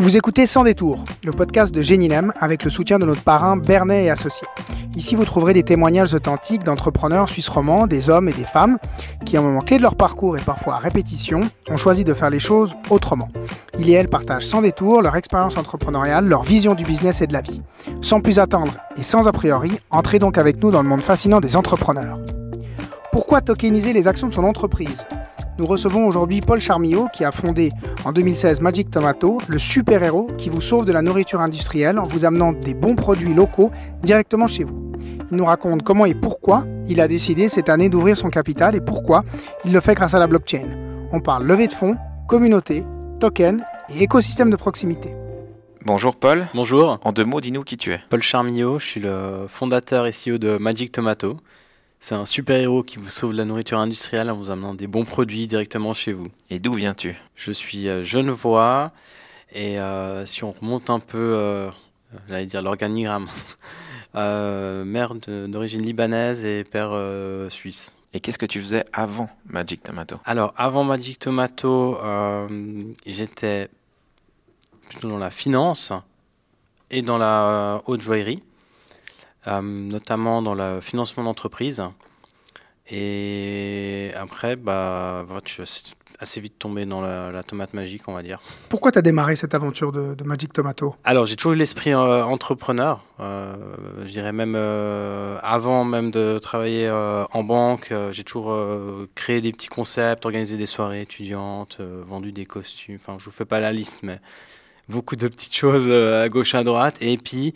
Vous écoutez Sans détour, le podcast de Géninem avec le soutien de notre parrain Bernet et Associés. Ici, vous trouverez des témoignages authentiques d'entrepreneurs suisses romands, des hommes et des femmes qui, à un moment clé de leur parcours et parfois à répétition, ont choisi de faire les choses autrement. Ils et elles partagent sans détour leur expérience entrepreneuriale, leur vision du business et de la vie. Sans plus attendre et sans a priori, entrez donc avec nous dans le monde fascinant des entrepreneurs. Pourquoi tokeniser les actions de son entreprise ? Nous recevons aujourd'hui Paul Charmillau qui a fondé en 2016 Magic Tomato, le super-héros qui vous sauve de la nourriture industrielle en vous amenant des bons produits locaux directement chez vous. Il nous raconte comment et pourquoi il a décidé cette année d'ouvrir son capital et pourquoi il le fait grâce à la blockchain. On parle levée de fonds, communauté, token et écosystème de proximité. Bonjour Paul. Bonjour. En 2 mots, dis-nous qui tu es. Paul Charmillau, je suis le fondateur et CEO de Magic Tomato. C'est un super-héros qui vous sauve de la nourriture industrielle en vous amenant des bons produits directement chez vous. Et d'où viens-tu ? Je suis genevois et si on remonte un peu, j'allais dire l'organigramme, mère d'origine libanaise et père suisse. Et qu'est-ce que tu faisais avant Magic Tomato ? Alors, avant Magic Tomato, j'étais plutôt dans la finance et dans la haute joaillerie. Notamment dans le financement d'entreprise. Et après, je suis assez vite tombé dans la tomate magique, on va dire. Pourquoi tu as démarré cette aventure de Magic Tomato ? Alors, j'ai toujours eu l'esprit entrepreneur. Je dirais même avant même de travailler en banque, j'ai toujours créé des petits concepts, organisé des soirées étudiantes, vendu des costumes. Enfin, je vous fais pas la liste, mais beaucoup de petites choses à gauche, à droite. Et puis,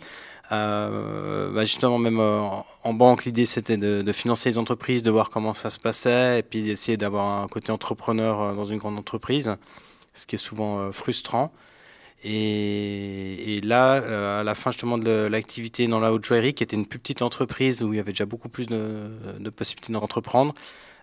justement, même en banque, l'idée c'était de financer les entreprises, de voir comment ça se passait, et puis d'essayer d'avoir un côté entrepreneur dans une grande entreprise, ce qui est souvent frustrant. Et là, à la fin justement de l'activité dans la haute joaillerie, qui était une plus petite entreprise où il y avait déjà beaucoup plus de possibilités d'entreprendre,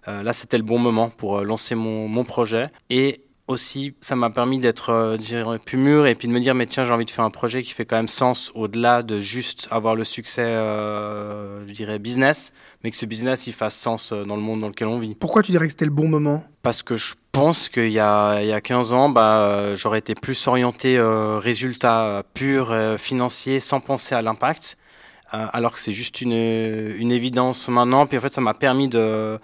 là c'était le bon moment pour lancer mon projet. Et aussi, ça m'a permis d'être plus mûr et puis de me dire, mais tiens, j'ai envie de faire un projet qui fait quand même sens au-delà de juste avoir le succès, je dirais, business, mais que ce business, il fasse sens dans le monde dans lequel on vit. Pourquoi tu dirais que c'était le bon moment ? Parce que je pense qu'il y a 15 ans, j'aurais été plus orienté résultat pur, financier, sans penser à l'impact, alors que c'est juste une évidence maintenant. Puis en fait, ça m'a permis d'apprendre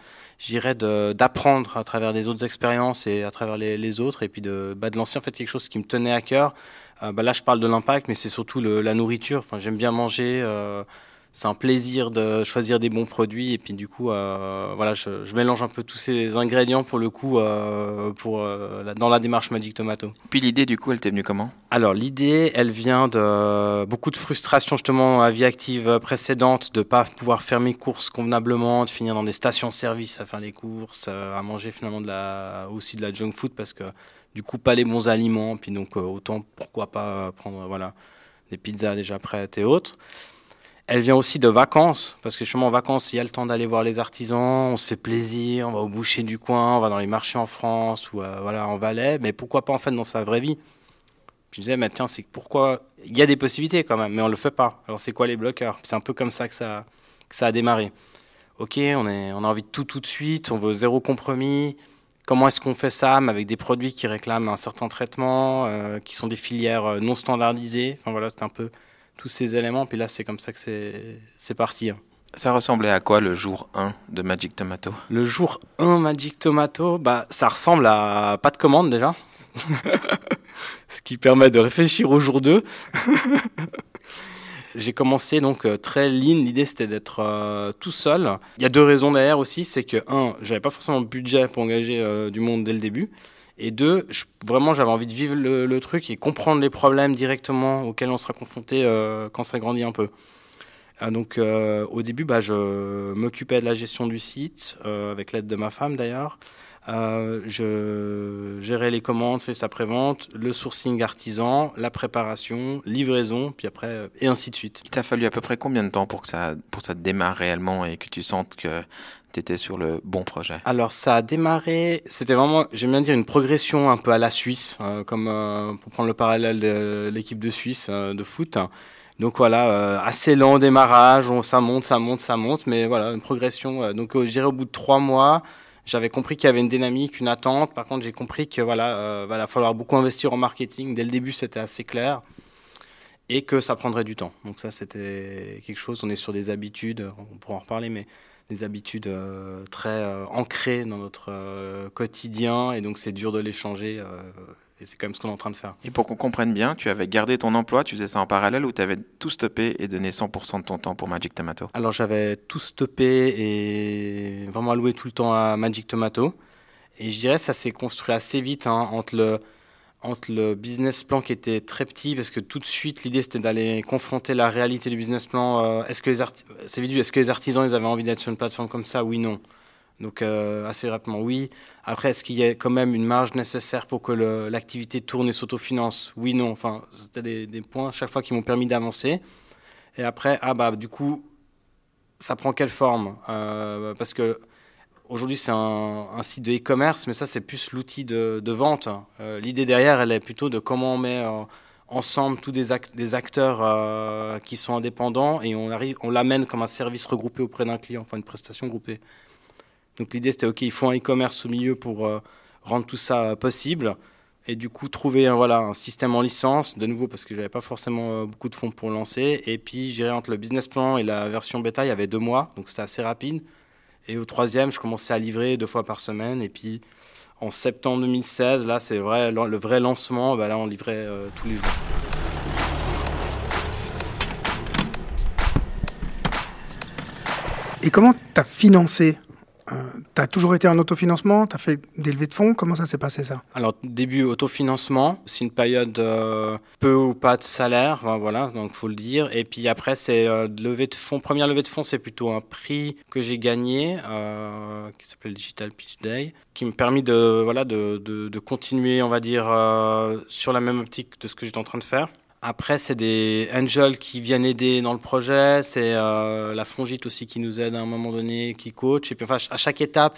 à travers des autres expériences et à travers les autres, et puis de lancer en fait quelque chose qui me tenait à cœur. Là, je parle de l'impact, mais c'est surtout la nourriture. Enfin, j'aime bien manger. C'est un plaisir de choisir des bons produits, et puis du coup, je mélange un peu tous ces ingrédients pour le coup, dans la démarche Magic Tomato. Puis l'idée, du coup, elle t'est venue comment ? Alors, l'idée, elle vient de beaucoup de frustration justement à vie active précédente, de ne pas pouvoir faire mes courses convenablement, de finir dans des stations-service à faire les courses, à manger finalement aussi de la junk food, parce que du coup, pas les bons aliments, puis donc autant, pourquoi pas prendre des pizzas déjà prêtes et autres. Elle vient aussi de vacances, parce que justement en vacances, il y a le temps d'aller voir les artisans, on se fait plaisir, on va au boucher du coin, on va dans les marchés en France ou en Valais, mais pourquoi pas en fait dans sa vraie vie ? Je me disais, mais tiens, c'est pourquoi il y a des possibilités quand même, mais on le fait pas. Alors c'est quoi les bloqueurs ? C'est un peu comme ça que ça a démarré. Ok, on a envie de tout de suite, on veut zéro compromis. Comment est-ce qu'on fait ça, mais avec des produits qui réclament un certain traitement, qui sont des filières non standardisées. Enfin voilà, c'était un peu tous ces éléments, puis là c'est comme ça que c'est parti. Ça ressemblait à quoi le jour 1 de Magic Tomato ? Le jour 1 Magic Tomato, ça ressemble à pas de commande déjà, ce qui permet de réfléchir au jour 2. J'ai commencé donc très lean, l'idée c'était d'être tout seul. Il y a 2 raisons derrière aussi, c'est que 1, j'avais pas forcément le budget pour engager du monde dès le début. Et 2, vraiment j'avais envie de vivre le truc et comprendre les problèmes directement auxquels on sera confronté quand ça grandit un peu. Donc au début, je m'occupais de la gestion du site, avec l'aide de ma femme d'ailleurs. Je gérais les commandes, faisais sa prévente, le sourcing artisan, la préparation, livraison, puis après, et ainsi de suite. Il t'a fallu à peu près combien de temps pour que ça démarre réellement et que tu sentes que tu étais sur le bon projet ? Alors ça a démarré, c'était vraiment, j'aime bien dire, une progression un peu à la Suisse, comme pour prendre le parallèle de l'équipe de Suisse de foot. Donc voilà, assez lent au démarrage, ça monte, mais voilà, une progression. Donc je dirais au bout de 3 mois, J'avais compris qu'il y avait une dynamique, une attente. Par contre, j'ai compris que voilà, va falloir beaucoup investir en marketing. Dès le début, c'était assez clair. Et que ça prendrait du temps. Donc ça, c'était quelque chose. On est sur des habitudes, on pourra en reparler, mais des habitudes très ancrées dans notre quotidien. Et donc, c'est dur de les changer. Et c'est quand même ce qu'on est en train de faire. Et pour qu'on comprenne bien, tu avais gardé ton emploi, tu faisais ça en parallèle ou tu avais tout stoppé et donné 100% de ton temps pour Magic Tomato? Alors, j'avais tout stoppé et vraiment alloué tout le temps à Magic Tomato. Et je dirais que ça s'est construit assez vite entre le business plan qui était très petit, parce que tout de suite, l'idée, c'était d'aller confronter la réalité du business plan. Est-ce que les artisans ils avaient envie d'être sur une plateforme comme ça? Oui, non. Donc, assez rapidement, oui. Après, est-ce qu'il y a quand même une marge nécessaire pour que l'activité tourne et s'autofinance? Oui, non. Enfin, c'était des points, chaque fois, qui m'ont permis d'avancer. Et après, du coup, ça prend quelle forme? Parce que aujourd'hui, c'est un site de e-commerce, mais ça, c'est plus l'outil de vente. L'idée derrière, elle est plutôt de comment on met ensemble tous des acteurs qui sont indépendants et on l'amène comme un service regroupé auprès d'un client, enfin une prestation groupée. Donc l'idée, c'était, OK, il faut un e-commerce au milieu pour rendre tout ça possible. Et du coup, trouver un système en licence, de nouveau, parce que je n'avais pas forcément beaucoup de fonds pour lancer. Et puis, je dirais, entre le business plan et la version bêta, il y avait 2 mois, donc c'était assez rapide. Et au 3e, je commençais à livrer 2 fois par semaine. Et puis, en septembre 2016, là, c'est le vrai lancement. Là, on livrait tous les jours. Et comment tu as financé? Tu as toujours été en autofinancement? Tu as fait des levées de fonds? Comment ça s'est passé, ça? Alors, début autofinancement, c'est une période peu ou pas de salaire, voilà, donc il faut le dire. Et puis après, c'est levée de fonds. Première levée de fonds, c'est plutôt un prix que j'ai gagné, qui s'appelle Digital Pitch Day, qui me permet de continuer, on va dire, sur la même optique de ce que j'étais en train de faire. Après, c'est des angels qui viennent aider dans le projet. C'est la Fongite aussi qui nous aide à un moment donné, qui coach. Et puis, enfin, à chaque étape,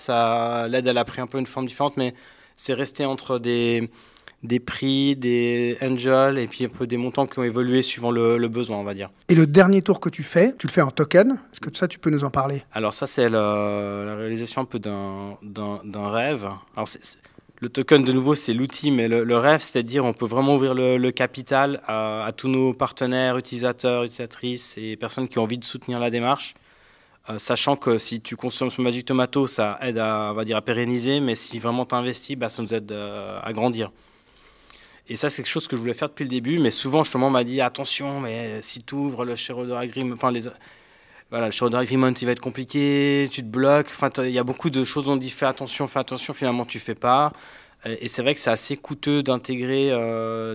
l'aide, elle a pris un peu une forme différente, mais c'est resté entre des prix, des angels et puis un peu des montants qui ont évolué suivant le besoin, on va dire. Et le dernier tour que tu le fais en token. Est-ce que ça, tu peux nous en parler? Alors ça, c'est la réalisation un peu d'un rêve. Alors, le token, de nouveau, c'est l'outil, mais le rêve, c'est-à-dire on peut vraiment ouvrir le capital à tous nos partenaires, utilisateurs, utilisatrices et personnes qui ont envie de soutenir la démarche, sachant que si tu consommes sur Magic Tomato, ça aide à pérenniser, mais si vraiment tu investis, ça nous aide à grandir. Et ça, c'est quelque chose que je voulais faire depuis le début, mais souvent, justement, on m'a dit, attention, mais si tu ouvres le shareholder agreement, le shareholder agreement, il va être compliqué, tu te bloques. Enfin, il y a beaucoup de choses où on dit fais attention, finalement tu fais pas. Et c'est vrai que c'est assez coûteux d'intégrer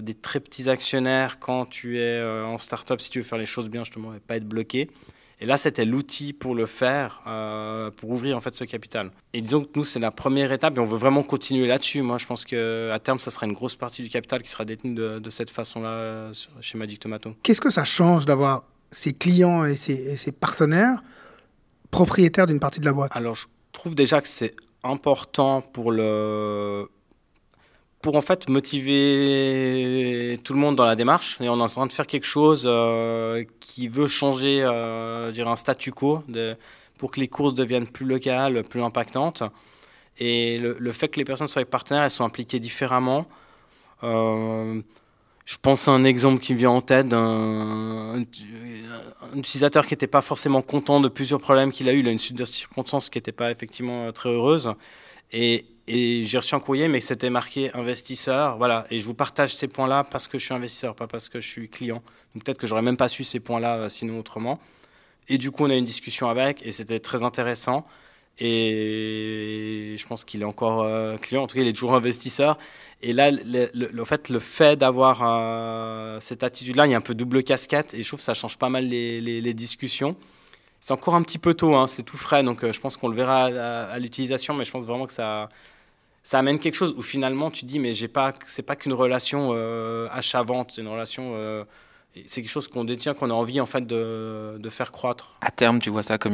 des très petits actionnaires quand tu es en start-up, si tu veux faire les choses bien justement et pas être bloqué. Et là, c'était l'outil pour le faire, pour ouvrir en fait ce capital. Et disons que nous, c'est la première étape et on veut vraiment continuer là-dessus. Moi, je pense qu'à terme, ça sera une grosse partie du capital qui sera détenue de cette façon-là chez Magic Tomato. Qu'est-ce que ça change d'avoir ses clients et ses partenaires propriétaires d'une partie de la boîte? Alors, je trouve déjà que c'est important pour en fait motiver tout le monde dans la démarche. Et on est en train de faire quelque chose qui veut changer je dirais un statu quo pour que les courses deviennent plus locales, plus impactantes. Et le fait que les personnes soient partenaires, elles sont impliquées différemment. Je pense à un exemple qui me vient en tête d'un utilisateur qui n'était pas forcément content de plusieurs problèmes qu'il a eu. Il a une suite de circonstances qui n'était pas effectivement très heureuse. Et j'ai reçu un courrier, mais c'était marqué investisseur. Voilà. Et je vous partage ces points-là parce que je suis investisseur, pas parce que je suis client. Donc peut-être que j'aurais même pas su ces points-là sinon autrement. Et du coup, on a eu une discussion avec et c'était très intéressant. Et je pense qu'il est encore client, en tout cas il est toujours investisseur. Et là, en fait, le fait d'avoir cette attitude-là, il y a un peu double casquette et je trouve que ça change pas mal les discussions. C'est encore un petit peu tôt, hein, c'est tout frais, donc je pense qu'on le verra à l'utilisation, mais je pense vraiment que ça amène quelque chose où finalement tu te dis, mais c'est pas qu'une relation achat-vente, c'est une relation... c'est quelque chose qu'on détient, qu'on a envie en fait de faire croître. À terme, tu vois ça comme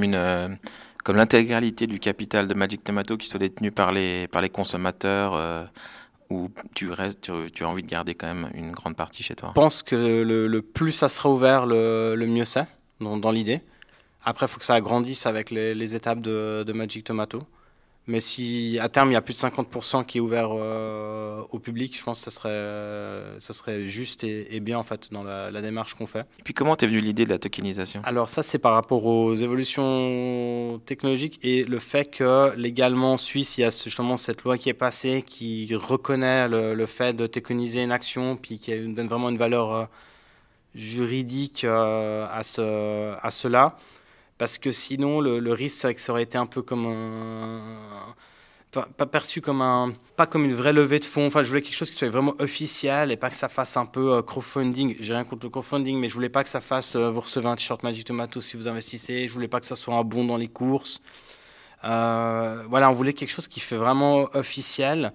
comme l'intégralité du capital de Magic Tomato qui soit détenu par les consommateurs ou tu as envie de garder quand même une grande partie chez toi? Je pense que le plus ça sera ouvert, le mieux c'est, dans l'idée. Après, il faut que ça agrandisse avec les étapes de Magic Tomato. Mais si à terme il y a plus de 50% qui est ouvert au public, je pense que ça serait juste et bien en fait dans la démarche qu'on fait. Et puis comment t'es venue l'idée de la tokenisation? Alors ça c'est par rapport aux évolutions technologiques et le fait que légalement en Suisse il y a justement cette loi qui est passée qui reconnaît le fait de tokeniser une action puis qui donne vraiment une valeur juridique à cela. Parce que sinon, le risque, c'est que ça aurait été un peu comme pas perçu comme pas comme une vraie levée de fonds. Enfin, je voulais quelque chose qui soit vraiment officiel et pas que ça fasse un peu crowdfunding. J'ai rien contre le crowdfunding, mais je voulais pas que ça fasse vous recevez un t-shirt Magic Tomato si vous investissez. Je voulais pas que ça soit un bon dans les courses. Voilà, on voulait quelque chose qui fait vraiment officiel.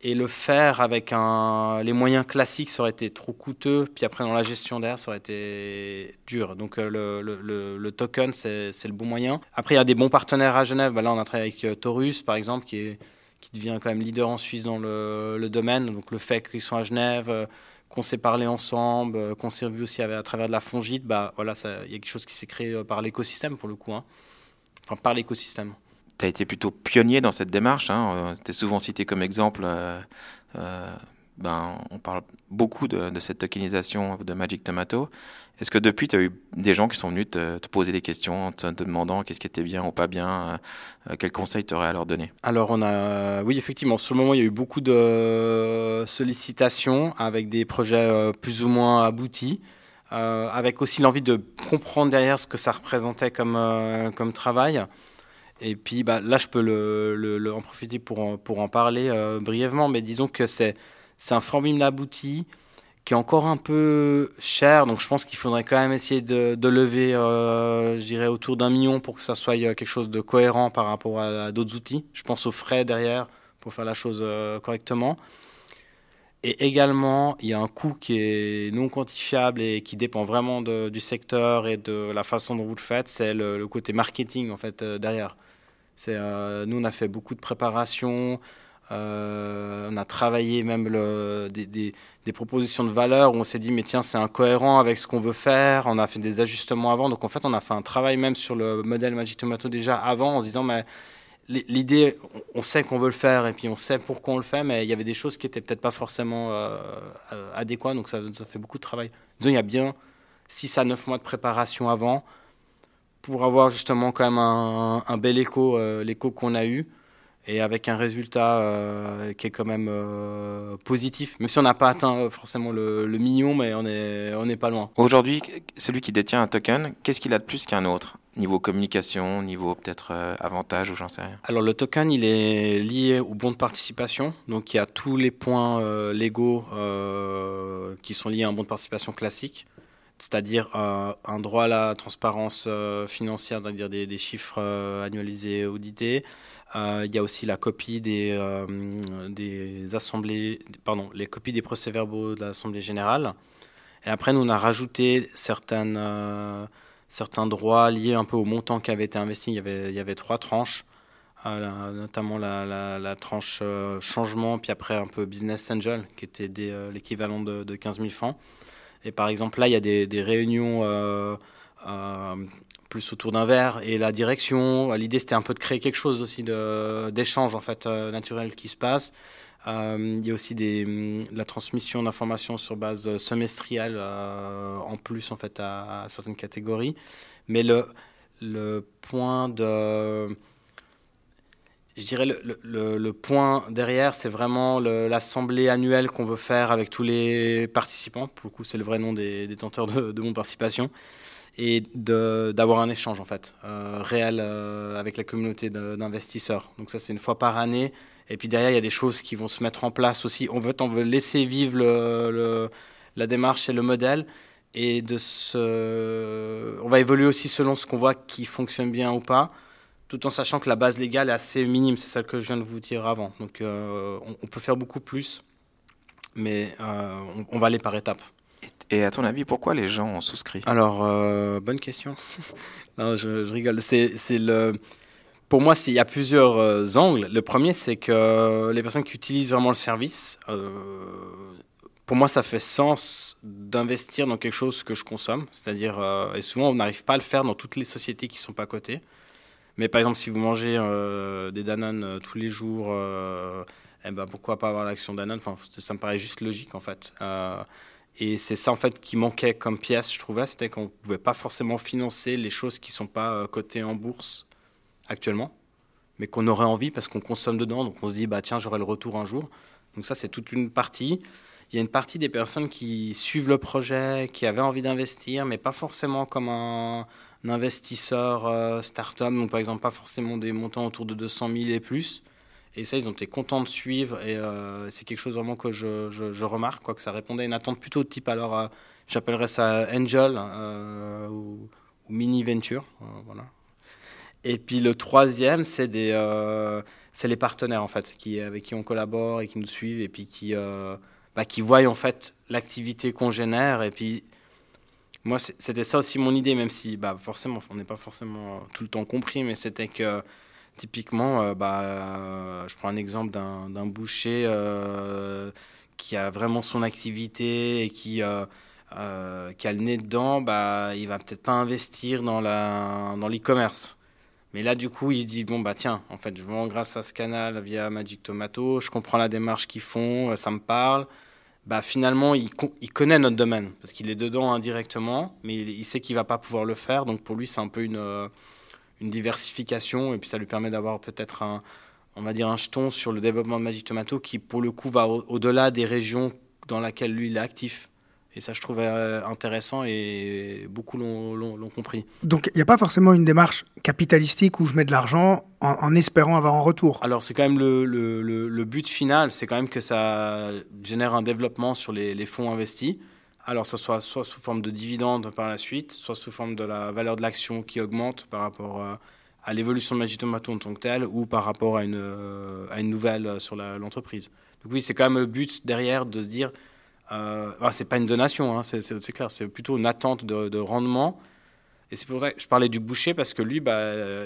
Et le faire avec les moyens classiques, ça aurait été trop coûteux. Puis après, dans la gestion derrière, ça aurait été dur. Donc, le token, c'est le bon moyen. Après, il y a des bons partenaires à Genève. Là, on a travaillé avec Taurus, par exemple, qui devient quand même leader en Suisse dans le domaine. Donc, le fait qu'ils sont à Genève, qu'on s'est parlé ensemble, qu'on s'est revu aussi à travers de la Fongite, voilà, il y a quelque chose qui s'est créé par l'écosystème, pour le coup. Enfin, par l'écosystème. Tu as été plutôt pionnier dans cette démarche. Tu es souvent cité comme exemple. On parle beaucoup de cette tokenisation de Magic Tomato. Est-ce que depuis, tu as eu des gens qui sont venus te poser des questions en te demandant qu'est-ce qui était bien ou pas bien, quels conseils tu aurais à leur donner? Alors, oui, effectivement, sur le moment, il y a eu beaucoup de sollicitations avec des projets plus ou moins aboutis, avec aussi l'envie de comprendre derrière ce que ça représentait comme travail. Et puis là, je peux en profiter pour en parler brièvement, mais disons que c'est un formule abouti qui est encore un peu cher, donc je pense qu'il faudrait quand même essayer de lever, je dirais, autour d'1 million pour que ça soit quelque chose de cohérent par rapport à d'autres outils. Je pense aux frais derrière pour faire la chose correctement. Et également, il y a un coût qui est non quantifiable et qui dépend vraiment du secteur et de la façon dont vous le faites, c'est le côté marketing en fait derrière. Nous, on a fait beaucoup de préparation, on a travaillé même des propositions de valeur où on s'est dit, mais tiens, c'est incohérent avec ce qu'on veut faire. On a fait des ajustements avant. Donc, en fait, on a fait un travail même sur le modèle Magic Tomato déjà avant en se disant, mais l'idée, on sait qu'on veut le faire et puis on sait pourquoi on le fait, mais il y avait des choses qui n'étaient peut-être pas forcément adéquates. Donc, ça fait beaucoup de travail. Disons, il y a bien 6 à 9 mois de préparation avant pour avoir justement quand même un bel écho, l'écho qu'on a eu, et avec un résultat qui est quand même positif, même si on n'a pas atteint forcément le million, mais on est pas loin. Aujourd'hui, celui qui détient un token, qu'est-ce qu'il a de plus qu'un autre? Niveau communication, niveau peut-être avantage ou j'en sais rien. Alors le token, il est lié au bon de participation, donc il y a tous les points légaux qui sont liés à un bon de participation classique. C'est-à-dire un droit à la transparence financière, c'est-à-dire des chiffres annualisés audités. Il y a aussi la copie des assemblées, les copies des procès-verbaux de l'Assemblée générale. Et après, nous, on a rajouté certains droits liés un peu au montant qui avait été investi. Il y avait 3 tranches, notamment la tranche changement, puis après un peu business angel, qui était l'équivalent de 15 000 francs. Et par exemple, là, il y a des réunions plus autour d'un verre et la direction. L'idée, c'était un peu de créer quelque chose aussi d'échange en fait, naturel qui se passe. Il y a aussi la transmission d'informations sur base semestrielle en plus en fait, à certaines catégories. Mais le point de... Je dirais le point derrière, c'est vraiment l'assemblée annuelle qu'on veut faire avec tous les participants. Pour le coup, c'est le vrai nom des détenteurs de mon participation. Et d'avoir un échange, en fait, réel avec la communauté d'investisseurs. Donc ça, c'est une fois par année. Et puis derrière, il y a des choses qui vont se mettre en place aussi. On veut laisser vivre la démarche et le modèle. Et on va évoluer aussi selon ce qu'on voit qui fonctionne bien ou pas, tout en sachant que la base légale est assez minime, c'est celle que je viens de vous dire avant. Donc on peut faire beaucoup plus, mais on va aller par étapes. Et à ton avis, pourquoi les gens ont souscrit? Alors, bonne question. Non, je rigole. Pour moi, il y a plusieurs angles. Le premier, c'est que les personnes qui utilisent vraiment le service, pour moi, ça fait sens d'investir dans quelque chose que je consomme. C'est-à-dire, et souvent, on n'arrive pas à le faire dans toutes les sociétés qui ne sont pas cotées. Mais par exemple, si vous mangez des Danone tous les jours, pourquoi pas avoir l'action Danone? Enfin, ça me paraît juste logique en fait. Et c'est ça en fait qui manquait comme pièce, je trouvais, c'était qu'on ne pouvait pas forcément financer les choses qui ne sont pas cotées en bourse actuellement, mais qu'on aurait envie parce qu'on consomme dedans, donc on se dit, tiens, j'aurai le retour un jour. Donc ça, c'est toute une partie. Il y a une partie des personnes qui suivent le projet, qui avaient envie d'investir, mais pas forcément comme un investisseur start-up, donc par exemple pas forcément des montants autour de 200 000 et plus. Et ça, ils ont été contents de suivre, et c'est quelque chose vraiment que je remarque, que ça répondait à une attente plutôt de type, alors j'appellerais ça Angel ou Mini Venture, voilà. Et puis le troisième, c'est les partenaires en fait, avec qui on collabore et qui nous suivent, et puis qui voient en fait l'activité qu'on génère. Et puis moi, c'était ça aussi mon idée, même si forcément, on n'est pas forcément tout le temps compris, mais c'était que typiquement, je prends un exemple d'un boucher qui a vraiment son activité et qui a le nez dedans, il va peut-être pas investir dans l'e-commerce. Mais là, du coup, il dit, tiens, en fait, je vends grâce à ce canal via Magic Tomato, je comprends la démarche qu'ils font, ça me parle. Finalement, il connaît notre domaine, parce qu'il est dedans indirectement, mais il sait qu'il ne va pas pouvoir le faire. Donc, pour lui, c'est un peu une diversification, et puis ça lui permet d'avoir peut-être on va dire un jeton sur le développement de Magic Tomato qui, pour le coup, va au-delà des régions dans lesquelles lui, il est actif. Et ça, je trouvais intéressant, et beaucoup l'ont compris. Donc, il n'y a pas forcément une démarche capitalistique où je mets de l'argent en espérant avoir un retour. Alors, c'est quand même le but final, c'est quand même que ça génère un développement sur les fonds investis. Alors, ça soit sous forme de dividendes par la suite, soit sous forme de la valeur de l'action qui augmente par rapport à l'évolution de Magic Tomato en tant que telle, ou par rapport à une nouvelle sur l'entreprise. Donc oui, c'est quand même le but derrière de se dire... c'est pas une donation, c'est clair, c'est plutôt une attente de rendement. Et c'est pour ça que je parlais du boucher, parce que lui,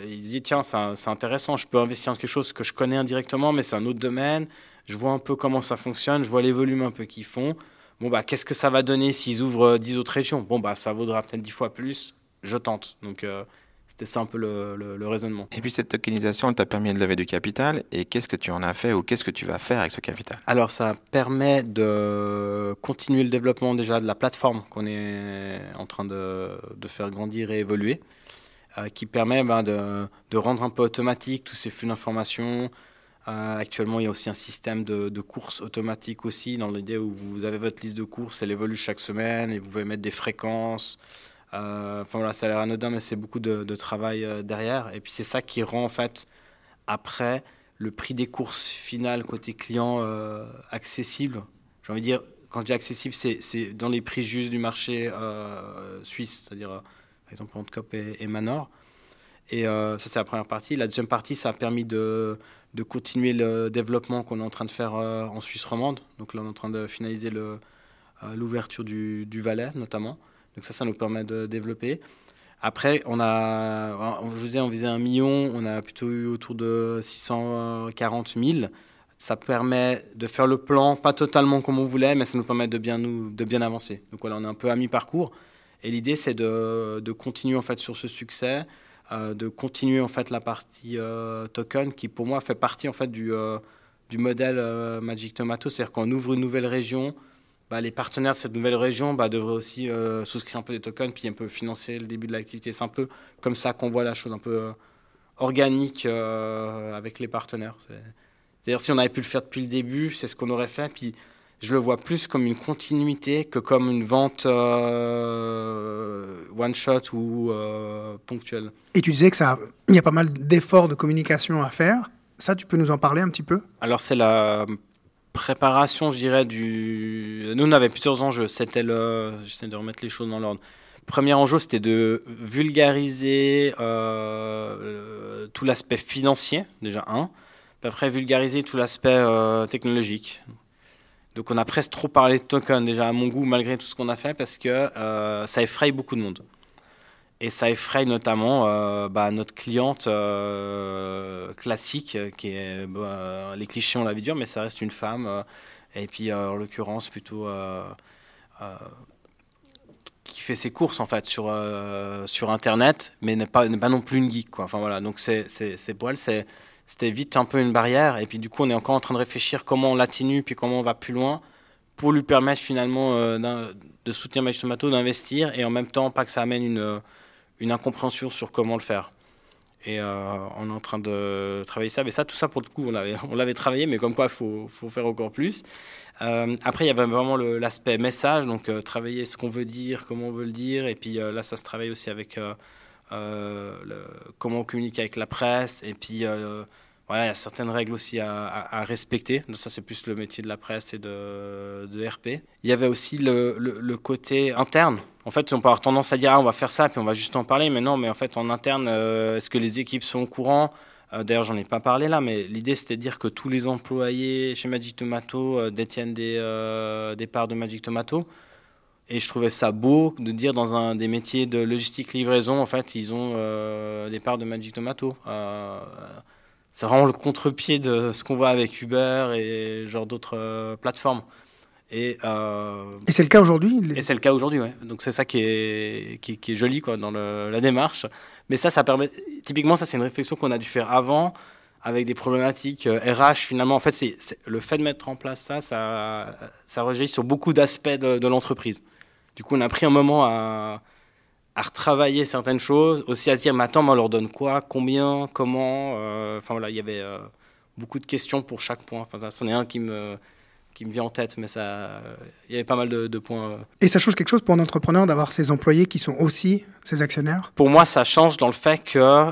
il dit, tiens, c'est intéressant, je peux investir dans quelque chose que je connais indirectement, mais c'est un autre domaine. Je vois un peu comment ça fonctionne, je vois les volumes un peu qu'ils font. Qu'est-ce que ça va donner s'ils ouvrent 10 autres régions? Ça vaudra peut-être 10 fois plus, je tente. Donc, c'était ça un peu le raisonnement. Et puis cette tokenisation, elle t'a permis de lever du capital. Et qu'est-ce que tu en as fait, ou qu'est-ce que tu vas faire avec ce capital? Alors, ça permet de continuer le développement déjà de la plateforme qu'on est en train de faire grandir et évoluer, qui permet de rendre un peu automatique tous ces flux d'informations. Actuellement, il y a aussi un système de courses automatiques aussi, dans l'idée où vous avez votre liste de courses, elle évolue chaque semaine, et vous pouvez mettre des fréquences. Ça a l'air anodin, mais c'est beaucoup de travail derrière. Et puis c'est ça qui rend en fait après le prix des courses finales côté client accessible. J'ai envie de dire, quand je dis accessible, c'est dans les prix justes du marché suisse, c'est-à-dire par exemple Antcop et Manor. Et ça, c'est la première partie. La deuxième partie, ça a permis de continuer le développement qu'on est en train de faire en Suisse romande. Donc là, on est en train de finaliser l'ouverture du Valais, notamment. Donc ça nous permet de développer. Après, je vous disais, on visait 1 million, on a plutôt eu autour de 640 000. Ça permet de faire le plan, pas totalement comme on voulait, mais ça nous permet de bien avancer. Donc voilà, on est un peu à mi-parcours. Et l'idée, c'est de continuer en fait sur ce succès, de continuer en fait la partie token, qui pour moi fait partie en fait du modèle Magic Tomato. C'est-à-dire qu'on ouvre une nouvelle région, les partenaires de cette nouvelle région devraient aussi souscrire un peu des tokens, puis un peu financer le début de l'activité. C'est un peu comme ça qu'on voit la chose, un peu organique avec les partenaires. C'est-à-dire, si on avait pu le faire depuis le début, c'est ce qu'on aurait fait. Puis je le vois plus comme une continuité que comme une vente one-shot ou ponctuelle. Et tu disais il y a pas mal d'efforts de communication à faire. Ça, tu peux nous en parler un petit peu? Alors, c'est la préparation, je dirais, Nous, on avait plusieurs enjeux. J'essaie de remettre les choses dans l'ordre. Le premier enjeu, c'était de vulgariser tout l'aspect financier, déjà un. Puis après, vulgariser tout l'aspect technologique. Donc, on a presque trop parlé de tokens, déjà, à mon goût, malgré tout ce qu'on a fait, parce que ça effraie beaucoup de monde. Et ça effraie notamment notre cliente classique, qui est les clichés, on la vie dure, mais ça reste une femme. Et puis, en l'occurrence, plutôt qui fait ses courses en fait sur Internet, mais n'est pas non plus une geek, quoi. Enfin voilà, donc c'est pour elle, c'était vite un peu une barrière. Et puis du coup, on est encore en train de réfléchir comment on l'atténue, puis comment on va plus loin pour lui permettre finalement de soutenir Magic Tomato, d'investir, et en même temps pas que ça amène une incompréhension sur comment le faire. Et on est en train de travailler ça. Mais ça, tout ça, pour le coup, on l'avait travaillé, mais comme quoi, il faut faire encore plus. Après, il y avait vraiment l'aspect message, donc travailler ce qu'on veut dire, comment on veut le dire. Et puis là, ça se travaille aussi avec comment on communique avec la presse. Et puis, voilà, il y a certaines règles aussi à respecter. Donc, ça, c'est plus le métier de la presse et de RP. Il y avait aussi le côté interne. En fait, on peut avoir tendance à dire on va faire ça, puis on va juste en parler. Mais non, mais en fait, en interne, est-ce que les équipes sont au courant ? D'ailleurs, j'en ai pas parlé là, mais l'idée, c'était de dire que tous les employés chez Magic Tomato détiennent des parts de Magic Tomato. Et je trouvais ça beau de dire dans des métiers de logistique livraison, en fait, ils ont des parts de Magic Tomato. C'est vraiment le contre-pied de ce qu'on voit avec Uber et genre d'autres plateformes. Et c'est le cas aujourd'hui. Et c'est le cas aujourd'hui, ouais. Donc c'est ça qui est joli, quoi, dans la démarche. Mais ça permet. Typiquement, ça c'est une réflexion qu'on a dû faire avant, avec des problématiques RH. Finalement, en fait, c'est le fait de mettre en place ça rejaillit sur beaucoup d'aspects de l'entreprise. Du coup, on a pris un moment à retravailler certaines choses, aussi à se dire, mais attends, mais on leur donne quoi, combien, comment. Enfin voilà, il y avait beaucoup de questions pour chaque point. Enfin, c'en est un qui me vient en tête, mais il y avait pas mal de points. Et ça change quelque chose pour un entrepreneur d'avoir ses employés qui sont aussi ses actionnaires ? Pour moi, ça change dans le fait que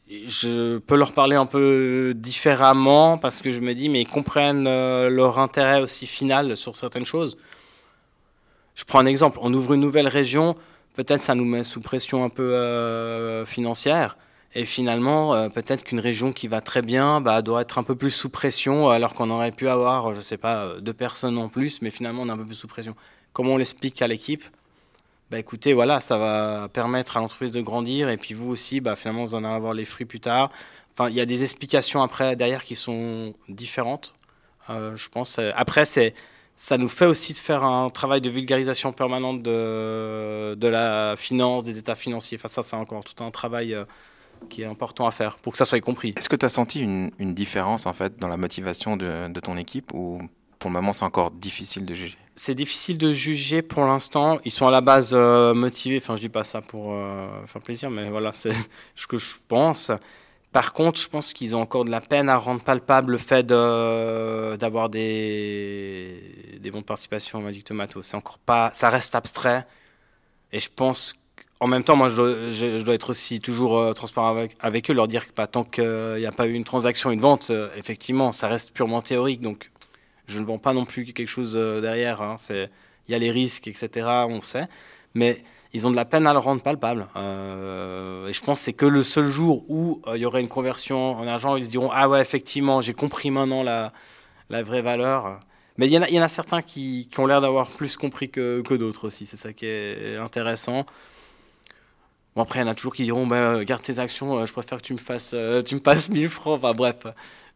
je peux leur parler un peu différemment, parce que je me dis, mais ils comprennent leur intérêt aussi final sur certaines choses. Je prends un exemple, on ouvre une nouvelle région, peut-être ça nous met sous pression un peu financière. Et finalement, peut-être qu'une région qui va très bien doit être un peu plus sous pression, alors qu'on aurait pu avoir, je ne sais pas, 2 personnes en plus, mais finalement, on est un peu plus sous pression. Comment on l'explique à l'équipe ? Écoutez, voilà, ça va permettre à l'entreprise de grandir, et puis vous aussi, finalement, vous en allez avoir les fruits plus tard. Enfin, il y a des explications après, derrière, qui sont différentes, je pense. Après, ça nous fait aussi de faire un travail de vulgarisation permanente de la finance, des états financiers. Enfin, ça, c'est encore tout un travail qui est important à faire pour que ça soit compris. Est-ce que tu as senti une différence en fait dans la motivation de ton équipe, ou pour le moment c'est encore difficile de juger ? C'est difficile de juger pour l'instant. Ils sont à la base motivés. Enfin, je dis pas ça pour faire plaisir, mais voilà, c'est ce que je pense. Par contre, je pense qu'ils ont encore de la peine à rendre palpable le fait d'avoir des bons de participation à Magic Tomato. C'est encore pas, ça reste abstrait. Et je pense en même temps, moi, je dois être aussi toujours transparent avec eux, leur dire que tant qu'il n'y a pas eu une transaction, une vente, effectivement, ça reste purement théorique. Donc, je ne vends pas non plus quelque chose derrière. Hein. Il y a les risques, etc., on sait. Mais ils ont de la peine à le rendre palpable. Et je pense que c'est que le seul jour où il y aurait une conversion en argent, ils se diront « Ah ouais, effectivement, j'ai compris maintenant la vraie valeur ». Mais il y en a certains qui ont l'air d'avoir plus compris que d'autres aussi. C'est ça qui est intéressant. Bon, après, il y en a toujours qui diront garde tes actions, je préfère que tu me passes 1000 francs. Enfin bref,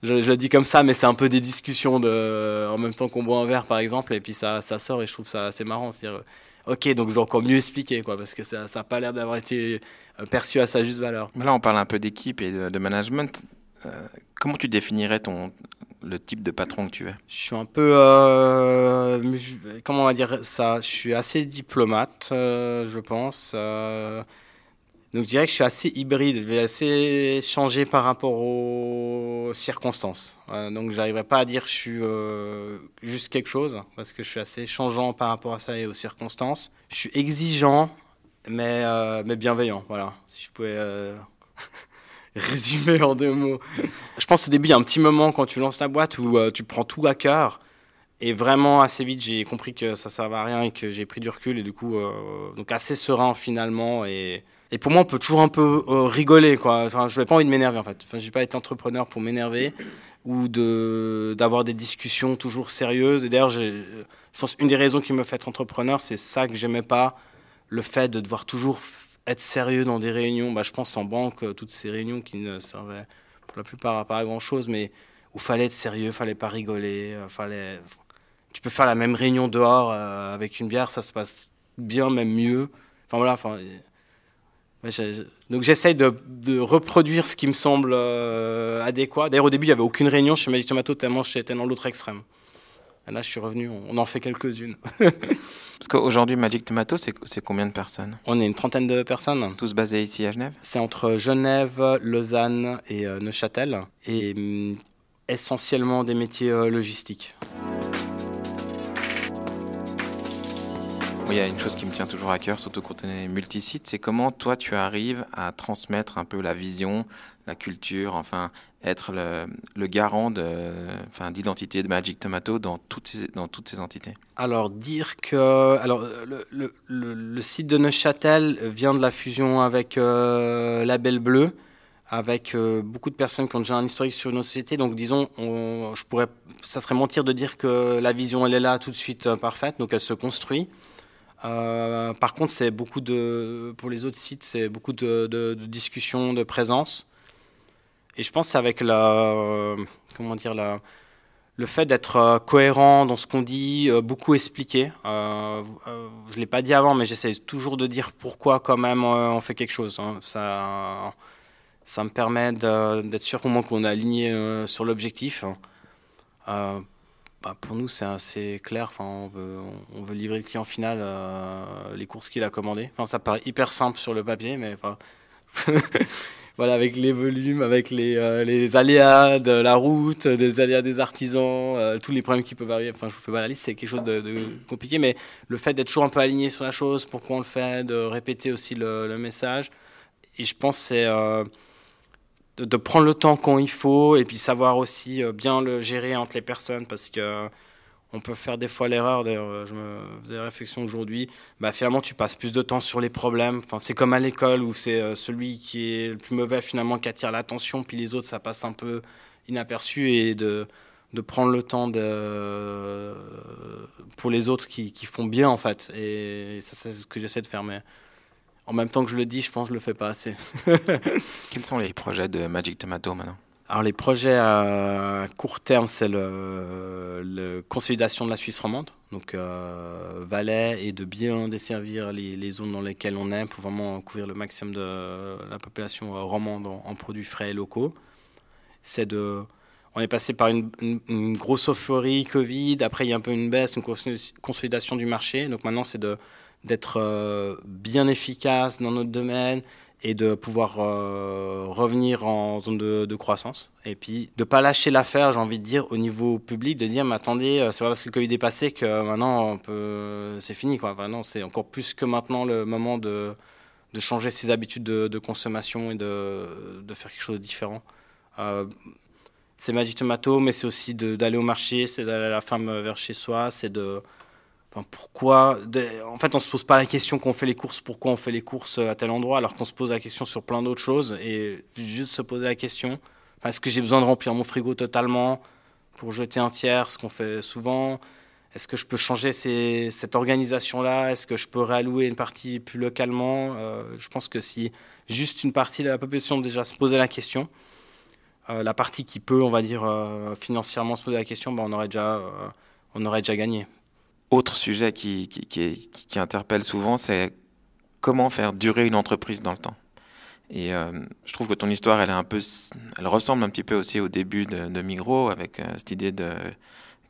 je le dis comme ça, mais c'est un peu des discussions en même temps qu'on boit un verre, par exemple, et puis ça sort, et je trouve ça assez marrant. C'est-à-dire, ok, donc je vais encore mieux expliquer, quoi, parce que ça n'a pas l'air d'avoir été perçu à sa juste valeur. Là, on parle un peu d'équipe et de management. Comment tu définirais le type de patron que tu es ? Je suis un peu, comment on va dire ça ? Je suis assez diplomate, je pense. Donc je dirais que je suis assez hybride, je vais assez changer par rapport aux circonstances. Donc j'arriverai pas à dire que je suis juste quelque chose, parce que je suis assez changeant par rapport à ça et aux circonstances. Je suis exigeant, mais bienveillant, voilà, si je pouvais résumer en 2 mots. Je pense au début, il y a un petit moment quand tu lances ta boîte où tu prends tout à cœur. Et vraiment, assez vite, j'ai compris que ça ne servait à rien et que j'ai pris du recul. Et du coup, donc assez serein finalement. Et pour moi, on peut toujours un peu rigoler, quoi. Enfin, je n'avais pas envie de m'énerver, en fait. Enfin, je n'ai pas été entrepreneur pour m'énerver ou d'avoir des discussions toujours sérieuses. Et d'ailleurs, je pense une des raisons qui me fait être entrepreneur, c'est ça que je n'aimais pas. Le fait de devoir toujours être sérieux dans des réunions. Je pense en banque, toutes ces réunions qui ne servaient pour la plupart pas à grand-chose, mais où il fallait être sérieux, il ne fallait pas rigoler, Tu peux faire la même réunion dehors avec une bière, ça se passe bien, même mieux. Enfin voilà, donc j'essaye de reproduire ce qui me semble adéquat. D'ailleurs au début il n'y avait aucune réunion chez Magic Tomato tellement j'étais dans l'autre extrême. Et là je suis revenu, on en fait quelques-unes. Parce qu'aujourd'hui Magic Tomato c'est combien de personnes? On est une trentaine de personnes. Tous basés ici à Genève? C'est entre Genève, Lausanne et Neuchâtel. Et essentiellement des métiers logistiques. Il y a une chose qui me tient toujours à cœur, surtout quand on est multisite, c'est comment toi tu arrives à transmettre un peu la vision, la culture, enfin être le garant d'identité de Magic Tomato dans toutes ces entités. Alors le site de Neuchâtel vient de la fusion avec Label Bleu, avec beaucoup de personnes qui ont déjà un historique sur nos sociétés. Donc disons, ça serait mentir de dire que la vision elle est là tout de suite parfaite, donc elle se construit. Par contre, pour les autres sites, c'est beaucoup de discussions, de présence. Et je pense que c'est avec le fait d'être cohérent dans ce qu'on dit, beaucoup expliquer. Je ne l'ai pas dit avant, mais j'essaie toujours de dire pourquoi quand même on fait quelque chose. Hein. Ça me permet d'être sûr au moins qu'on est aligné sur l'objectif. Pour nous, c'est assez clair. Enfin, on veut livrer le client final les courses qu'il a commandées. Enfin, ça paraît hyper simple sur le papier, mais voilà, avec les volumes, avec les aléas de la route, des aléas des artisans, tous les problèmes qui peuvent arriver. Enfin, je vous fais pas la liste, c'est quelque chose de compliqué, mais le fait d'être toujours un peu aligné sur la chose, pourquoi on le fait, de répéter aussi le message. Et je pense que c'est de prendre le temps quand il faut et puis savoir aussi bien le gérer entre les personnes parce que on peut faire des fois l'erreur. D'ailleurs, je me faisais la réflexion aujourd'hui. Finalement, tu passes plus de temps sur les problèmes. Enfin, c'est comme à l'école où c'est celui qui est le plus mauvais finalement qui attire l'attention, puis les autres, ça passe un peu inaperçu et de prendre le temps pour les autres qui font bien en fait. Et ça, c'est ce que j'essaie de faire. Mais en même temps que je le dis, je pense que je le fais pas assez. Quels sont les projets de Magic Tomato maintenant? Alors les projets à court terme, c'est la consolidation de la Suisse romande, donc Valais, et de bien desservir les zones dans lesquelles on est pour vraiment couvrir le maximum de la population romande en produits frais et locaux. On est passé par une grosse euphorie Covid, après il y a un peu une baisse, une consolidation du marché, donc maintenant c'est d'être bien efficace dans notre domaine et de pouvoir revenir en zone de croissance. Et puis, de ne pas lâcher l'affaire, j'ai envie de dire, au niveau public, de dire, mais attendez, c'est pas parce que le Covid est passé que maintenant, c'est fini, quoi. Enfin, non, c'est encore plus que maintenant le moment de changer ses habitudes de consommation et de faire quelque chose de différent. C'est Magic Tomato, mais c'est aussi d'aller au marché, c'est d'aller à la femme vers chez soi, c'est de... Enfin, en fait, on se pose pas la question quand on fait les courses, pourquoi on fait les courses à tel endroit, alors qu'on se pose la question sur plein d'autres choses. Et juste se poser la question, est-ce que j'ai besoin de remplir mon frigo totalement pour jeter un tiers, ce qu'on fait souvent? Est-ce que je peux changer cette organisation-là? Est-ce que je peux réallouer une partie plus localement? Je pense que si juste une partie de la population déjà se posait la question, la partie qui peut, on va dire, financièrement se poser la question, on aurait déjà gagné. Autre sujet qui interpelle souvent, c'est comment faire durer une entreprise dans le temps. Et je trouve que ton histoire, elle ressemble un petit peu aussi au début de Migros, avec cette idée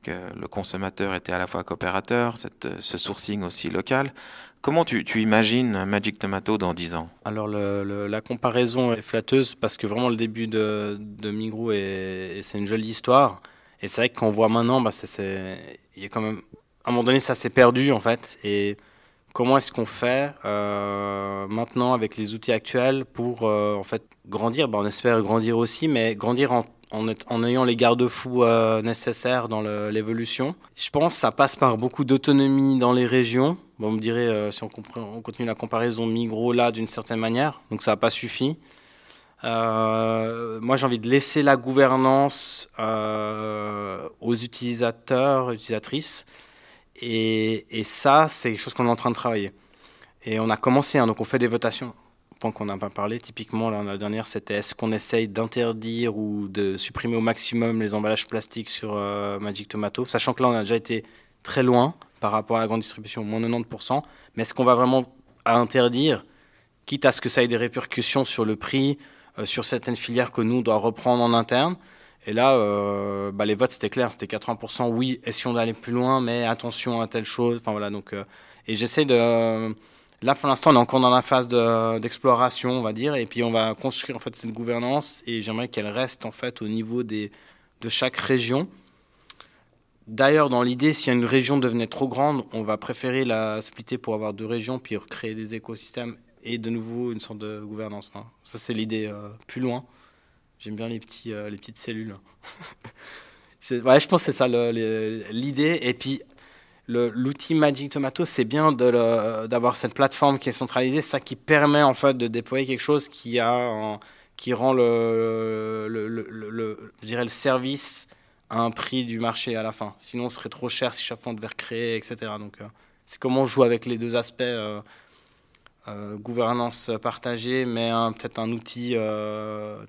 que le consommateur était à la fois coopérateur, ce sourcing aussi local. Comment tu imagines Magic Tomato dans 10 ans? Alors la comparaison est flatteuse parce que vraiment le début de Migros c'est une jolie histoire. Et c'est vrai que quand on voit maintenant, il y a quand même... À un moment donné, ça s'est perdu en fait. Et comment est-ce qu'on fait maintenant avec les outils actuels pour en fait grandir? On espère grandir aussi, mais grandir en ayant les garde-fous nécessaires dans l'évolution. Je pense que ça passe par beaucoup d'autonomie dans les régions. Vous me direz si on continue la comparaison Migros là d'une certaine manière, donc ça n'a pas suffi. Moi, j'ai envie de laisser la gouvernance aux utilisateurs, utilisatrices. Et ça, c'est quelque chose qu'on est en train de travailler. Et on a commencé, donc on fait des votations. Tant qu'on n'a pas parlé, typiquement, la dernière, c'était est-ce qu'on essaye d'interdire ou de supprimer au maximum les emballages plastiques sur Magic Tomato, sachant que là, on a déjà été très loin, par rapport à la grande distribution, moins 90%. Mais est-ce qu'on va vraiment interdire, quitte à ce que ça ait des répercussions sur le prix, sur certaines filières que nous, on doit reprendre en interne? Et là, les votes, c'était clair, c'était 80%. Oui, essayons d'aller plus loin, mais attention à telle chose. Enfin, voilà, donc, et j'essaie de... Là, pour l'instant, on est encore dans la phase d'exploration, on va dire, et puis on va construire en fait cette gouvernance, et j'aimerais qu'elle reste en fait au niveau de chaque région. D'ailleurs, dans l'idée, si une région devenait trop grande, on va préférer la splitter pour avoir 2 régions, puis recréer des écosystèmes et de nouveau une sorte de gouvernance. Enfin, ça, c'est l'idée plus loin. J'aime bien les petites cellules. Je pense que c'est ça l'idée. Et puis, l'outil Magic Tomato, c'est bien d'avoir cette plateforme qui est centralisée, ça qui permet en fait de déployer quelque chose qui rend je dirais le service à un prix du marché à la fin. Sinon, ce serait trop cher si chaque fois on devait recréer, etc. Donc, c'est comment on joue avec les 2 aspects, gouvernance partagée, mais peut-être un outil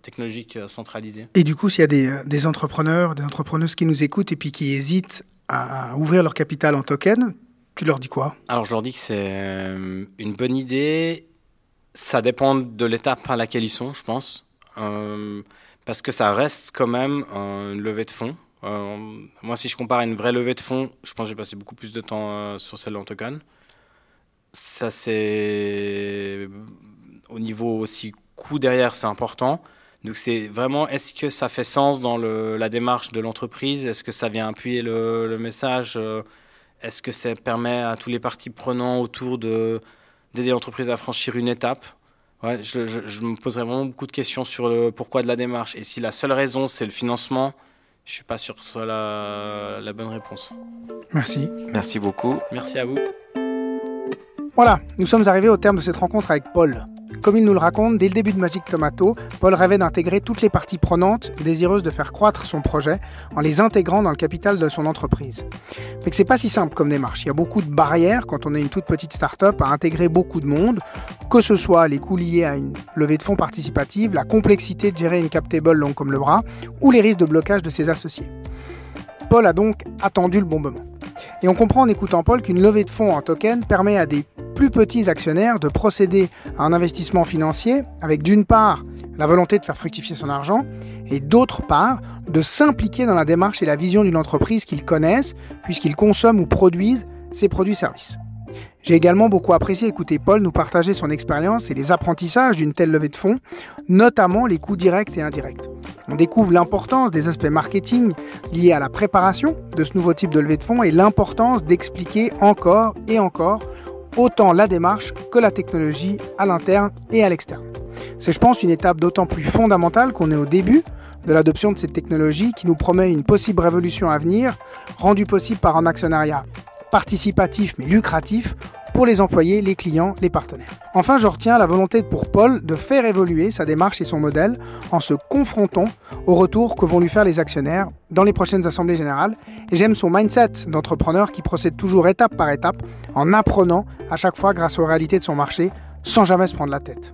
technologique centralisé. Et du coup, s'il y a des entrepreneurs, des entrepreneuses qui nous écoutent et puis qui hésitent à ouvrir leur capital en token, tu leur dis quoi? Alors, je leur dis que c'est une bonne idée. Ça dépend de l'étape à laquelle ils sont, je pense. Parce que ça reste quand même une levée de fonds. Moi, si je compare à une vraie levée de fonds, je pense que j'ai passé beaucoup plus de temps sur celle en token. Ça, c'est... Au niveau aussi coût derrière, c'est important. Donc, c'est vraiment, est-ce que ça fait sens dans la démarche de l'entreprise? Est-ce que ça vient appuyer le message? Est-ce que ça permet à tous les parties prenants autour d'aider l'entreprise à franchir une étape? Ouais, je me poserais vraiment beaucoup de questions sur le pourquoi de la démarche. Et si la seule raison, c'est le financement, je ne suis pas sûr que ce soit la bonne réponse. Merci. Merci beaucoup. Merci à vous. Voilà, nous sommes arrivés au terme de cette rencontre avec Paul. Comme il nous le raconte, dès le début de Magic Tomato, Paul rêvait d'intégrer toutes les parties prenantes désireuses de faire croître son projet en les intégrant dans le capital de son entreprise. Mais que c'est pas si simple comme démarche. Il y a beaucoup de barrières quand on est une toute petite start-up à intégrer beaucoup de monde, que ce soit les coûts liés à une levée de fonds participative, la complexité de gérer une cap table longue comme le bras, ou les risques de blocage de ses associés. Paul a donc attendu le bon moment. Et on comprend en écoutant Paul qu'une levée de fonds en token permet à des plus petits actionnaires de procéder à un investissement financier avec d'une part la volonté de faire fructifier son argent et d'autre part de s'impliquer dans la démarche et la vision d'une entreprise qu'ils connaissent puisqu'ils consomment ou produisent ses produits-services. J'ai également beaucoup apprécié écouter Paul nous partager son expérience et les apprentissages d'une telle levée de fonds, notamment les coûts directs et indirects. On découvre l'importance des aspects marketing liés à la préparation de ce nouveau type de levée de fonds et l'importance d'expliquer encore et encore autant la démarche que la technologie à l'interne et à l'externe. C'est, je pense, une étape d'autant plus fondamentale qu'on est au début de l'adoption de cette technologie qui nous promet une possible révolution à venir, rendue possible par un actionnariat participatif mais lucratif pour les employés, les clients, les partenaires. Enfin, je retiens la volonté pour Paul de faire évoluer sa démarche et son modèle en se confrontant aux retours que vont lui faire les actionnaires dans les prochaines assemblées générales. Et j'aime son mindset d'entrepreneur qui procède toujours étape par étape en apprenant à chaque fois grâce aux réalités de son marché sans jamais se prendre la tête.